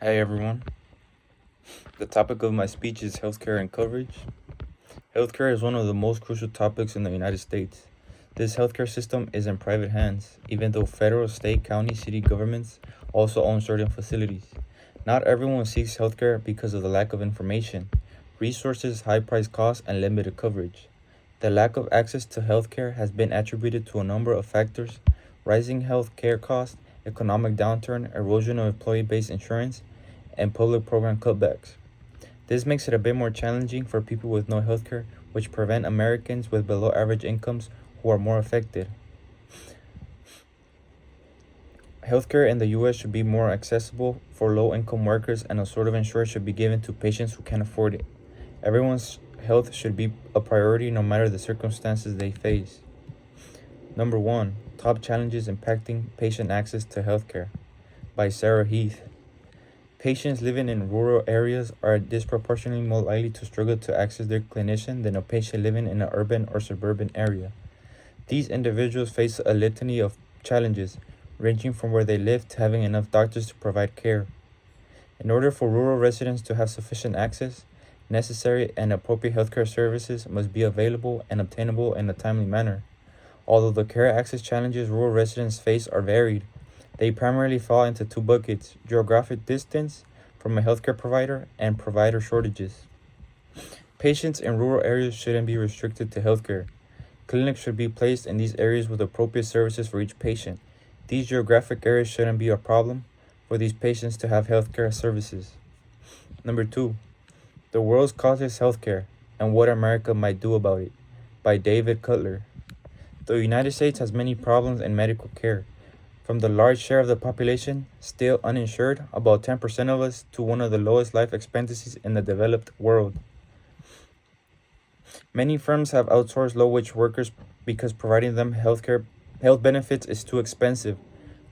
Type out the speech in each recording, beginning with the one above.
Hey everyone. The topic of my speech is healthcare and coverage. Healthcare is one of the most crucial topics in the United States. This healthcare system is in private hands, even though federal, state, county, city governments also own certain facilities. Not everyone seeks healthcare because of the lack of information, resources, high price costs, and limited coverage. The lack of access to healthcare has been attributed to a number of factors: rising healthcare costs, economic downturn, erosion of employee based insurance, and public program cutbacks. This makes it a bit more challenging for people with no healthcare, which prevent Americans with below average incomes who are more affected. Healthcare in the US should be more accessible for low income workers, and a sort of insurance should be given to patients who can't afford it. Everyone's health should be a priority no matter the circumstances they face. Number 1. Top challenges impacting patient access to healthcare by Sarah Heath. Patients living in rural areas are disproportionately more likely to struggle to access their clinician than a patient living in an urban or suburban area. These individuals face a litany of challenges, ranging from where they live to having enough doctors to provide care. In order for rural residents to have sufficient access, necessary and appropriate healthcare services must be available and obtainable in a timely manner. Although the care access challenges rural residents face are varied, they primarily fall into two buckets: geographic distance from a healthcare provider and provider shortages. Patients in rural areas shouldn't be restricted to healthcare. Clinics should be placed in these areas with appropriate services for each patient. These geographic areas shouldn't be a problem for these patients to have healthcare services. Number 2. The World's Costliest Healthcare and What America Might Do About It by David Cutler. The United States has many problems in medical care. From the large share of the population still uninsured, about 10% of us, to one of the lowest life expectancies in the developed world. Many firms have outsourced low-wage workers because providing them health benefits is too expensive.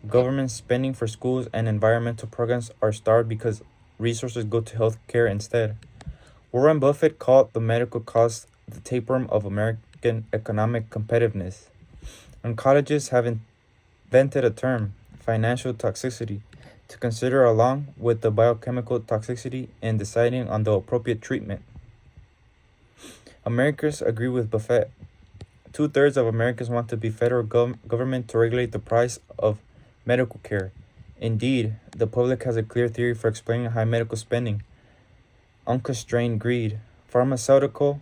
Government spending for schools and environmental programs are starved because resources go to health care instead. Warren Buffett called the medical costs the tapeworm of American economic competitiveness. Oncologists have invented a term, financial toxicity, to consider along with the biochemical toxicity in deciding on the appropriate treatment. Americans agree with Buffett. 2/3 of Americans want the federal government to regulate the price of medical care. Indeed, the public has a clear theory for explaining high medical spending: unconstrained greed. Pharmaceutical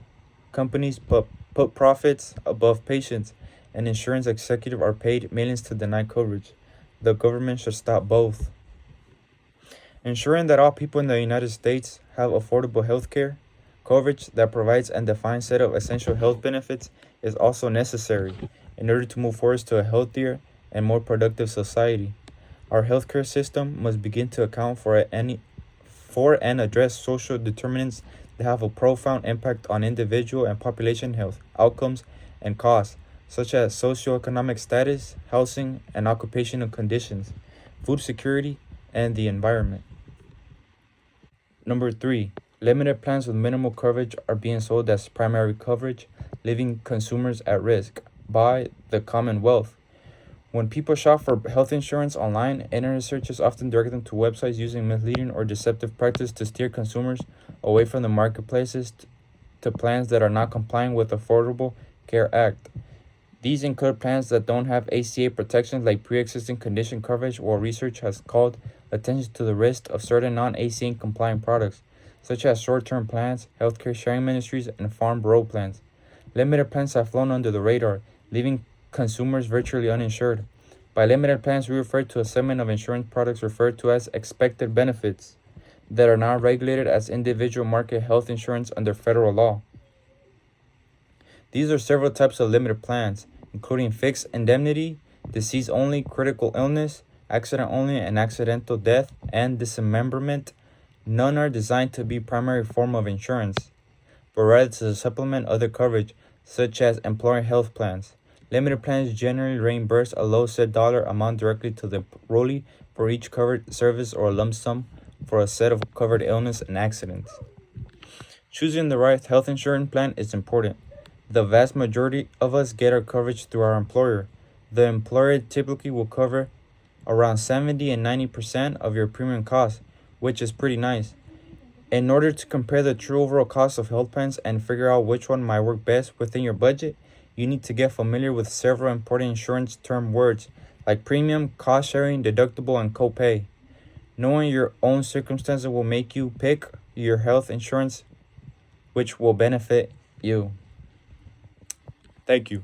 companies put profits above patients, and insurance executives are paid millions to deny coverage. The government should stop both. Ensuring that all people in the United States have affordable health care coverage that provides a defined set of essential health benefits is also necessary in order to move forward to a healthier and more productive society. Our healthcare system must begin to account for and address social determinants that have a profound impact on individual and population health outcomes and costs, such as socioeconomic status, housing and occupational conditions, food security, and the environment. Number 3. Limited plans with minimal coverage are being sold as primary coverage, leaving consumers at risk by the Commonwealth. When people shop for health insurance online, internet searches often direct them to websites using misleading or deceptive practices to steer consumers away from the marketplaces to plans that are not compliant with the Affordable Care Act. These include plans that don't have ACA protections like pre-existing condition coverage, while research has called attention to the risk of certain non-ACA compliant products, such as short-term plans, healthcare sharing ministries, and farm road plans. Limited plans have flown under the radar, leaving consumers virtually uninsured. By limited plans, we refer to a segment of insurance products referred to as expected benefits that are now regulated as individual market health insurance under federal law. These are several types of limited plans, including fixed indemnity, disease only, critical illness, accident only, and accidental death and dismemberment. None are designed to be primary form of insurance, but rather to supplement other coverage, such as employer health plans. Limited plans generally reimburse a low set dollar amount directly to the enrollee for each covered service or a lump sum for a set of covered illness and accidents. Choosing the right health insurance plan is important. The vast majority of us get our coverage through our employer. The employer typically will cover around 70 and 90% of your premium costs, which is pretty nice. In order to compare the true overall cost of health plans and figure out which one might work best within your budget, you need to get familiar with several important insurance term words like premium, cost sharing, deductible, and copay. Knowing your own circumstances will make you pick your health insurance which will benefit you. Thank you.